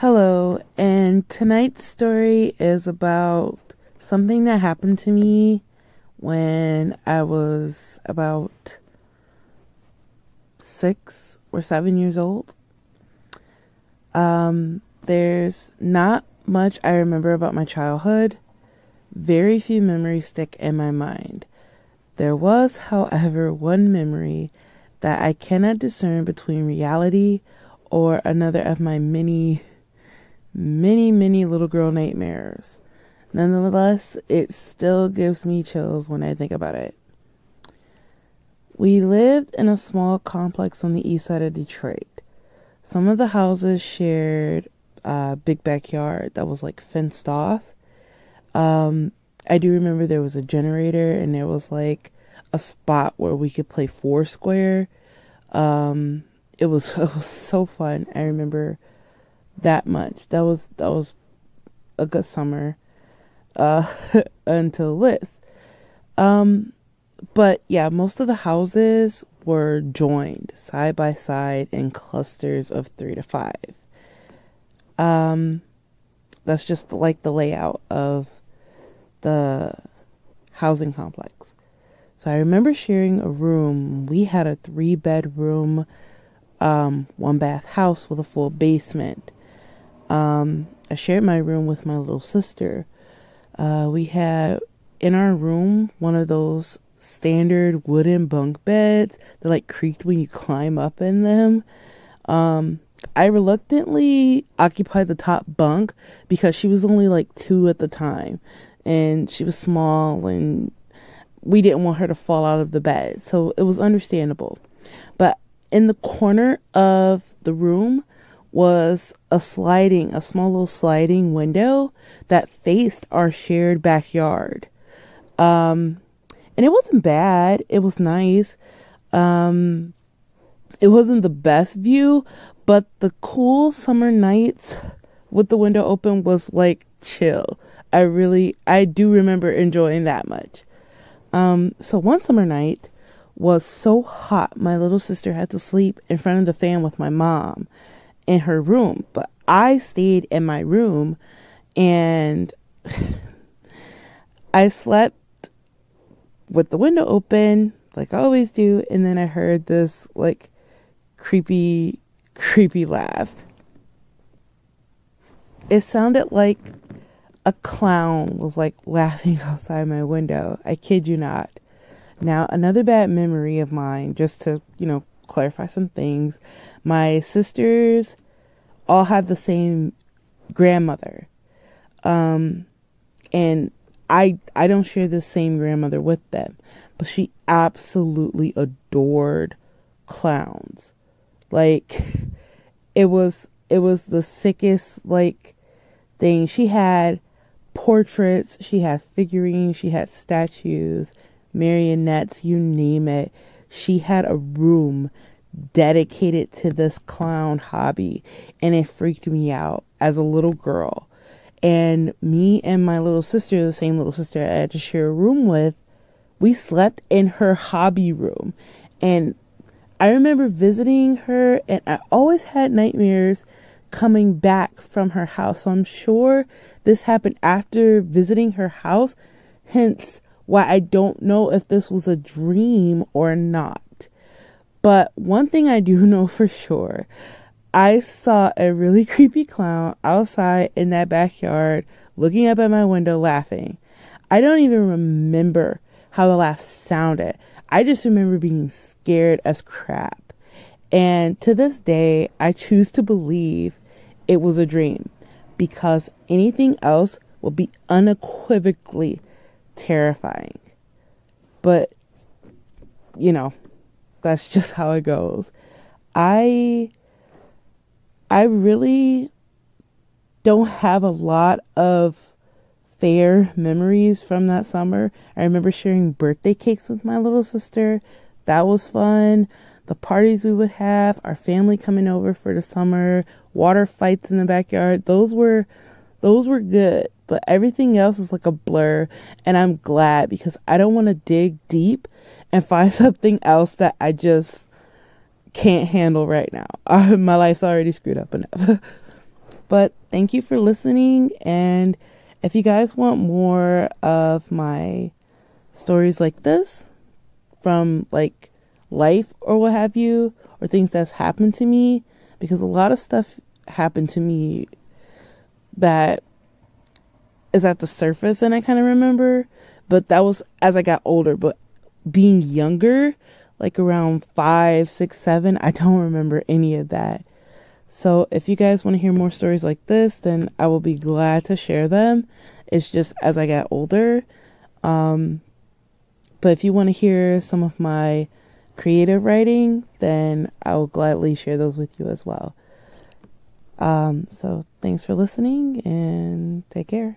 Hello, and tonight's story is about something that happened to me when I was about 6 or 7 years old. There's not much I remember about my childhood. Very few memories stick in my mind. There was, however, one memory that I cannot discern between reality or another of my many little girl nightmares. Nonetheless, it still gives me chills when I think about it. We lived in a small complex on the east side of Detroit. Some of the houses shared a big backyard that was like fenced off. I do remember there was a generator and there was like a spot where we could play Foursquare. It was so fun. I remember that much. That was a good summer uh until this. But yeah, most of the houses were joined side by side in clusters of 3 to 5. Um that's just like the layout of the housing complex. So I remember sharing a room. We had a 3 bedroom, 1 bath house with a full basement. I shared my room with my little sister. We had in our room one of those standard wooden bunk beds that like creaked when you climb up in them. I reluctantly occupied the top bunk because she was only like 2 at the time and she was small and we didn't want her to fall out of the bed. So it was understandable. But in the corner of the room was a small little sliding window that faced our shared backyard. And it wasn't bad. It was nice. It wasn't the best view, but the cool summer nights with the window open was like chill. I do remember enjoying that much. So one summer night was so hot, my little sister had to sleep in front of the fan with my mom in her room, but I stayed in my room and I slept with the window open like I always do, and then I heard this like creepy laugh. It sounded like a clown was like laughing outside my window. I kid you not. Now, another bad memory of mine, just to, clarify some things. My sisters all have the same grandmother. And I don't share the same grandmother with them, but she absolutely adored clowns. Like it was the sickest like thing. She had portraits, she had figurines, she had statues, marionettes, you name it. She had a room dedicated to this clown hobby, and it freaked me out as a little girl. And me and my little sister, the same little sister I had to share a room with, we slept in her hobby room. And I remember visiting her, and I always had nightmares coming back from her house. So I'm sure this happened after visiting her house, hence why I don't know if this was a dream or not. But one thing I do know for sure, I saw a really creepy clown outside in that backyard looking up at my window laughing. I don't even remember how the laugh sounded. I just remember being scared as crap. And to this day, I choose to believe it was a dream because anything else would be unequivocally terrifying. But, that's just how it goes. I really don't have a lot of fair memories from that summer. I remember sharing birthday cakes with my little sister. That was fun. The parties we would have, our family coming over for the summer, water fights in the backyard. Those were good, but everything else is like a blur, and I'm glad because I don't want to dig deep and find something else that I just can't handle right now. My life's already screwed up enough. But thank you for listening. And if you guys want more of my stories like this from like life or what have you, or things that's happened to me, because a lot of stuff happened to me that is at the surface and I kind of remember, but that was as I got older. But being younger, like around 5, 6, 7, I don't remember any of that. So if you guys want to hear more stories like this, then I will be glad to share them. It's just as I got older. But if you want to hear some of my creative writing, then I will gladly share those with you as well. So thanks for listening and take care.